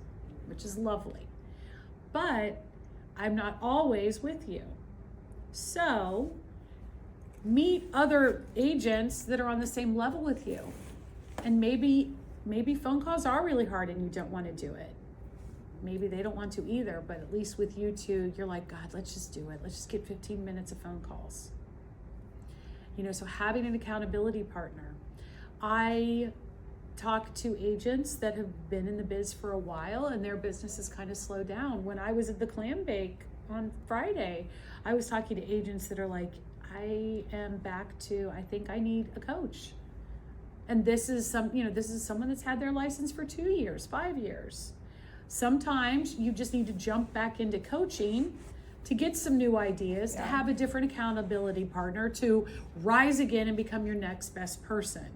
which is lovely. But I'm not always with you. So meet other agents that are on the same level with you. And maybe phone calls are really hard and you don't want to do it. Maybe they don't want to either, but at least with you two, you're like, God, let's just do it. Let's just get 15 minutes of phone calls. So having an accountability partner. I talk to agents that have been in the biz for a while and their business has kind of slowed down. When I was at the clam bake on Friday, I was talking to agents that are like, I am back to, I think I need a coach. And this is someone that's had their license for 2 years, 5 years. Sometimes you just need to jump back into coaching to get some new ideas, to have a different accountability partner, to rise again and become your next best person.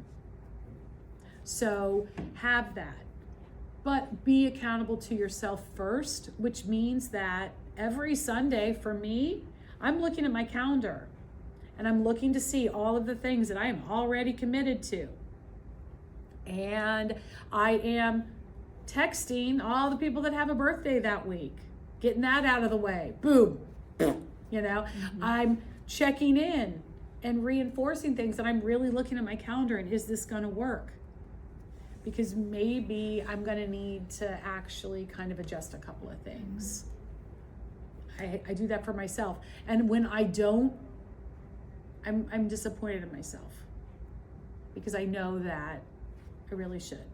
So have that. But be accountable to yourself first, which means that every Sunday for me, I'm looking at my calendar and I'm looking to see all of the things that I am already committed to. And I am texting all the people that have a birthday that week, getting that out of the way. Boom. I'm checking in and reinforcing things, and I'm really looking at my calendar and is this going to work? Because maybe I'm going to need to actually kind of adjust a couple of things. I do that for myself. And when I don't, I'm disappointed in myself because I know that I really should.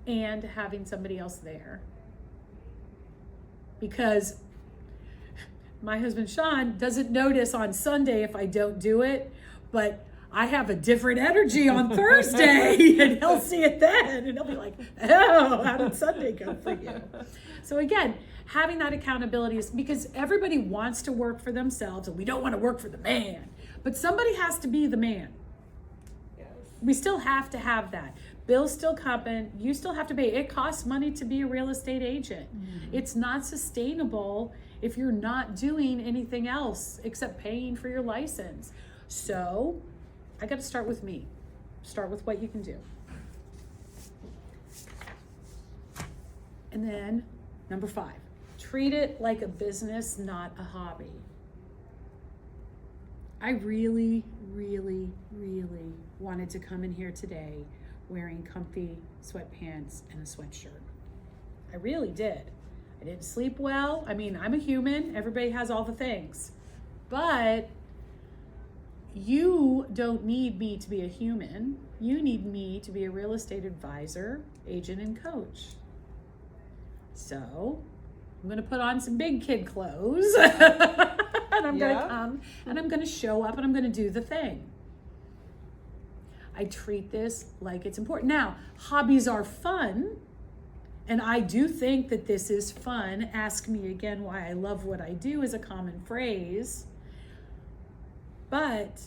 And having somebody else there. Because my husband Sean doesn't notice on Sunday if I don't do it, but I have a different energy on Thursday and he'll see it then and he'll be like, oh, how did Sunday go for you? So again, having that accountability is because everybody wants to work for themselves and we don't want to work for the man, but somebody has to be the man. Yes. We still have to have that. Bills still coming, you still have to pay. It costs money to be a real estate agent. It's not sustainable if you're not doing anything else except paying for your license. So I got to start with me. Start with what you can do. And then number 5, treat it like a business, not a hobby. I really, really, really wanted to come in here today wearing comfy sweatpants and a sweatshirt. I really did. I didn't sleep well. I mean, I'm a human. Everybody has all the things. But you don't need me to be a human. You need me to be a real estate advisor, agent, and coach. So I'm going to put on some big kid clothes and I'm going to come and I'm going to show up and I'm going to do the thing. I treat this like it's important. Now, hobbies are fun, and I do think that this is fun. Ask me again why I love what I do is a common phrase, but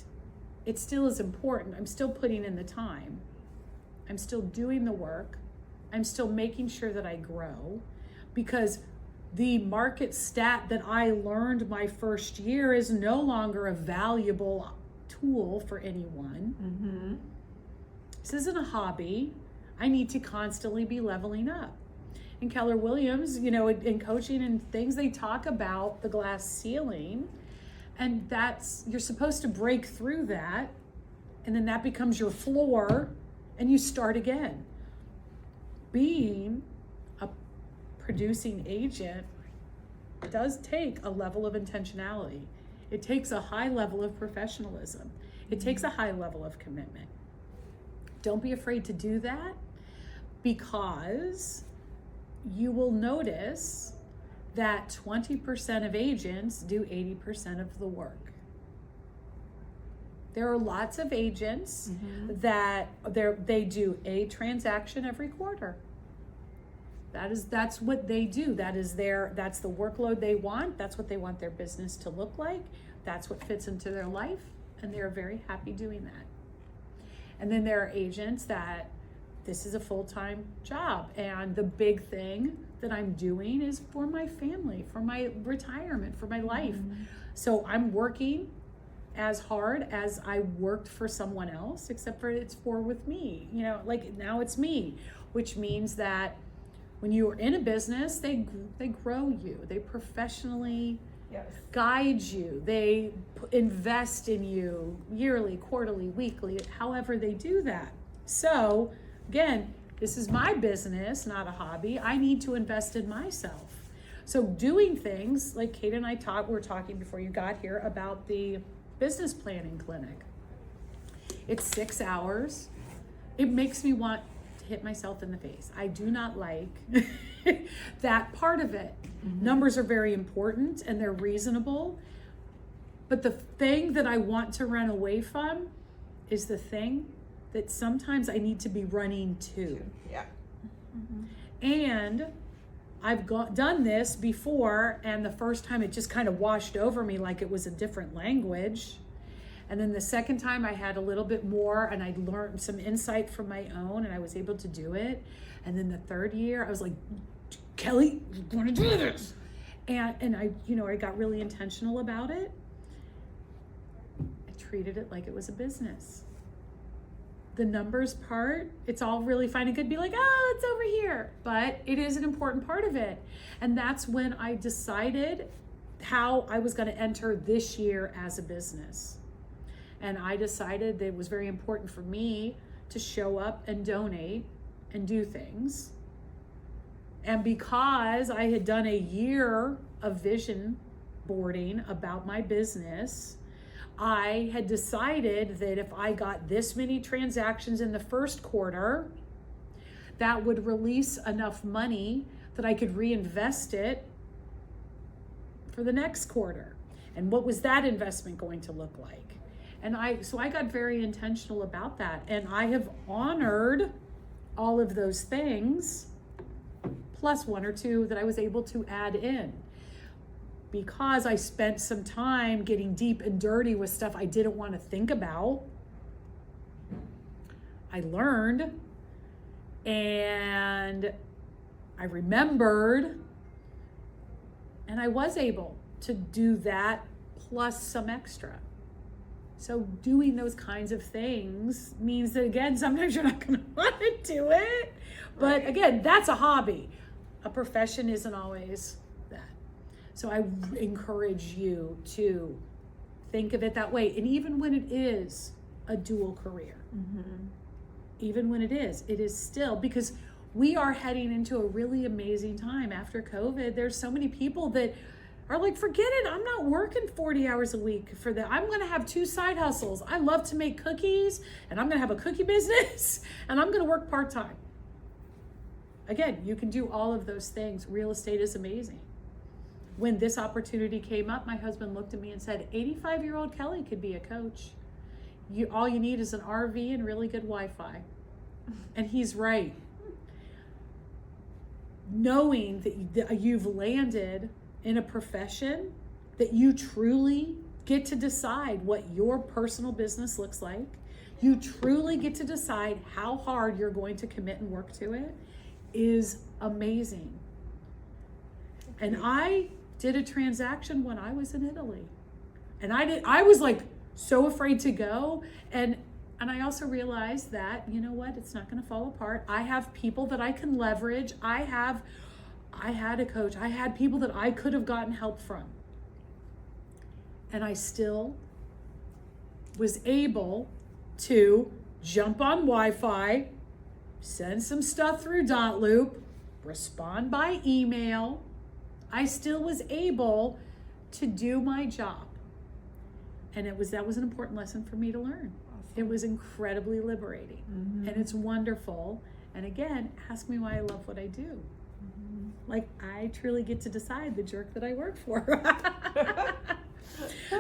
it still is important. I'm still putting in the time. I'm still doing the work. I'm still making sure that I grow, because the market stat that I learned my first year is no longer a valuable tool for anyone. Mm-hmm. This isn't a hobby. I need to constantly be leveling up. And Keller Williams, in coaching and things, they talk about the glass ceiling, and you're supposed to break through that, and then that becomes your floor, and you start again. Being a producing agent does take a level of intentionality. It takes a high level of professionalism. It takes a high level of commitment. Don't be afraid to do that, because you will notice that 20% of agents do 80% of the work. There are lots of agents that they do a transaction every quarter. That's what they do. That's the workload they want. That's what they want their business to look like. That's what fits into their life, and they're very happy doing that. And then there are agents that this is a full-time job, and the big thing that I'm doing is for my family, for my retirement, for my life. So I'm working as hard as I worked for someone else, except for it's with me. Like now it's me, which means that when you are in a business, they grow you, they professionally guide you, they invest in you yearly, quarterly, weekly, however they do that. So again, this is my business, not a hobby. I need to invest in myself. So doing things like Kate and I were talking before you got here about the business planning clinic. It's 6 hours. It makes me want to hit myself in the face. I do not like that part of it. Numbers are very important and they're reasonable. But the thing that I want to run away from is the thing that sometimes I need to be running to. Yeah. And I've done this before, and the first time it just kind of washed over me like it was a different language. And then the second time I had a little bit more, and I learned some insight from my own, and I was able to do it. And then the third year, I was like, Keleigh, you want to do this? And I got really intentional about it. I treated it like it was a business. The numbers part, it's all really fine and good. Be like, oh, it's over here. But it is an important part of it. And that's when I decided how I was going to enter this year as a business. And I decided that it was very important for me to show up and donate and do things. And because I had done a year of vision boarding about my business, I had decided that if I got this many transactions in the first quarter, that would release enough money that I could reinvest it for the next quarter. And what was that investment going to look like? And so I got very intentional about that. And I have honored all of those things, plus one or two that I was able to add in. Because I spent some time getting deep and dirty with stuff I didn't want to think about, I learned and I remembered, and I was able to do that plus some extra. So doing those kinds of things means that, again, sometimes you're not going to want to do it. But again, that's a hobby. A profession isn't always that. So I encourage you to think of it that way. And even when it is a dual career, even when it is still, because we are heading into a really amazing time after COVID. There's so many people that are like, forget it, I'm not working 40 hours a week for that. I'm going to have 2 side hustles. I love to make cookies, and I'm going to have a cookie business, and I'm going to work part-time. Again, you can do all of those things. Real estate is amazing. When this opportunity came up, my husband looked at me and said, 85-year-old Keleigh could be a coach. All you need is an RV and really good Wi-Fi. And he's right. Knowing that you've landed in a profession that you truly get to decide what your personal business looks like. You truly get to decide how hard you're going to commit and work to it is amazing. And I did a transaction when I was in Italy. And I was like so afraid to go. And I also realized that, you know what, it's not going to fall apart. I have people that I can leverage. I had a coach. I had people that I could have gotten help from. And I still was able to jump on Wi-Fi, send some stuff through Dotloop, respond by email. I still was able to do my job. And that was an important lesson for me to learn. Awesome. It was incredibly liberating. And it's wonderful. And again, ask me why I love what I do. Like, I truly get to decide the jerk that I work for.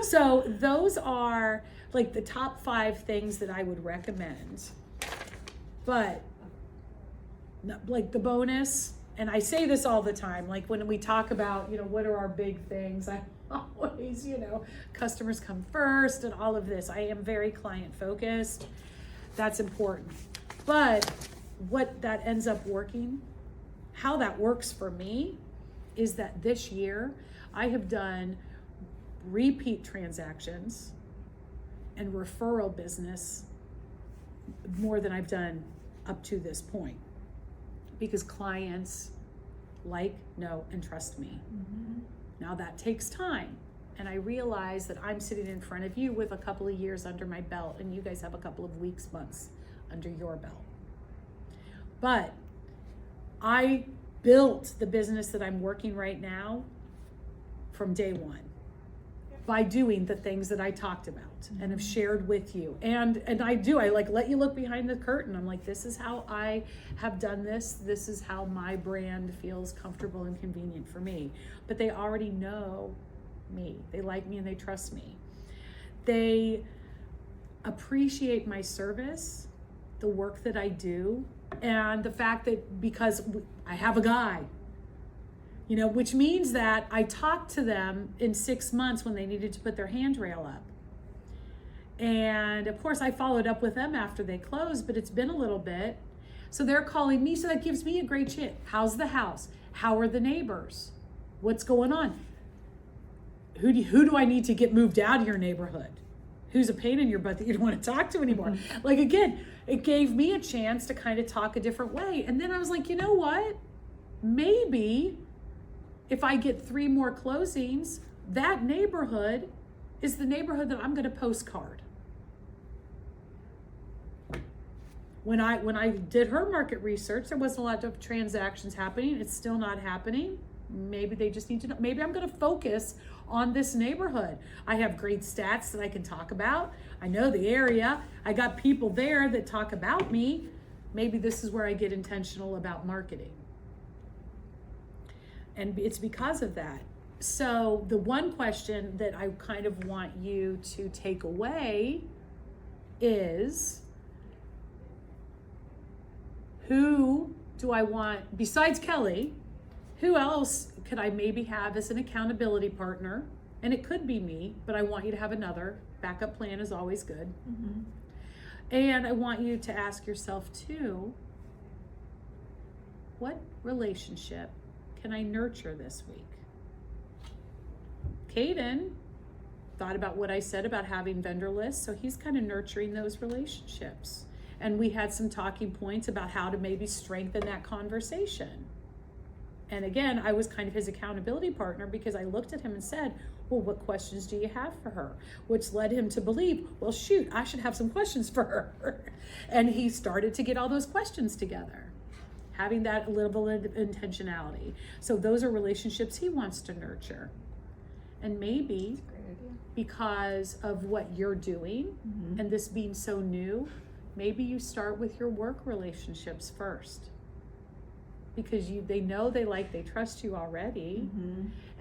So those are like the top 5 things that I would recommend. But like the bonus, and I say this all the time, like when we talk about, what are our big things, I always, customers come first and all of this. I am very client focused. That's important. But what that ends up working, how that works for me, is that this year I have done repeat transactions and referral business more than I've done up to this point, because clients like, know, and trust me. Now that takes time, and I realize that I'm sitting in front of you with a couple of years under my belt, and you guys have a couple of weeks, months under your belt. But I built the business that I'm working right now from day one by doing the things that I talked about and have shared with you. And I like let you look behind the curtain. I'm like, this is how I have done this. This is how my brand feels comfortable and convenient for me. But they already know me. They like me and they trust me. They appreciate my service, the work that I do, and the fact that because I have a guy, which means that I talked to them in 6 months when they needed to put their handrail up. And of course I followed up with them after they closed, but it's been a little bit. So they're calling me, so that gives me a great chance. How's the house? How are the neighbors? What's going on? Who do I need to get moved out of your neighborhood? Who's a pain in your butt that you don't want to talk to anymore? Like, again, it gave me a chance to kind of talk a different way. And then I was like, you know what? Maybe if I get 3 more closings, that neighborhood is the neighborhood that I'm going to postcard. When I did her market research, there wasn't a lot of transactions happening. It's still not happening. Maybe they just need to know. Maybe I'm going to focus on this neighborhood. I have great stats that I can talk about. I know the area. I got people there that talk about me. Maybe this is where I get intentional about marketing. And it's because of that. So the one question that I kind of want you to take away is, who do I want, besides Keleigh, who else could I maybe have as an accountability partner? And it could be me, but I want you to have another. Backup plan is always good. And I want you to ask yourself too, what relationship can I nurture this week? Caden thought about what I said about having vendor lists, so he's kind of nurturing those relationships. And we had some talking points about how to maybe strengthen that conversation. And again, I was kind of his accountability partner because I looked at him and said, well, what questions do you have for her? Which led him to believe, well, shoot, I should have some questions for her. And he started to get all those questions together, having that little bit of intentionality. So those are relationships he wants to nurture. And maybe because of what you're doing and this being so new, maybe you start with your work relationships first. Because they know, they like, they trust you already.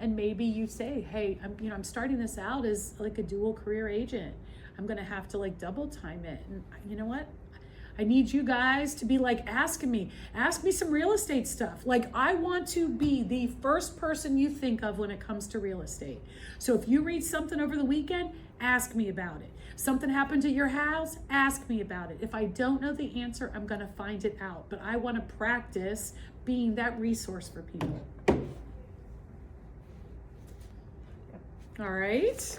And maybe you say, hey, I'm starting this out as like a dual career agent. I'm going to have to like double time it. And you know what? I need you guys to be like ask me some real estate stuff. Like, I want to be the first person you think of when it comes to real estate. So if you read something over the weekend, ask me about it. Something happened at your house, ask me about it. If I don't know the answer, I'm going to find it out. But I want to practice being that resource for people. All right.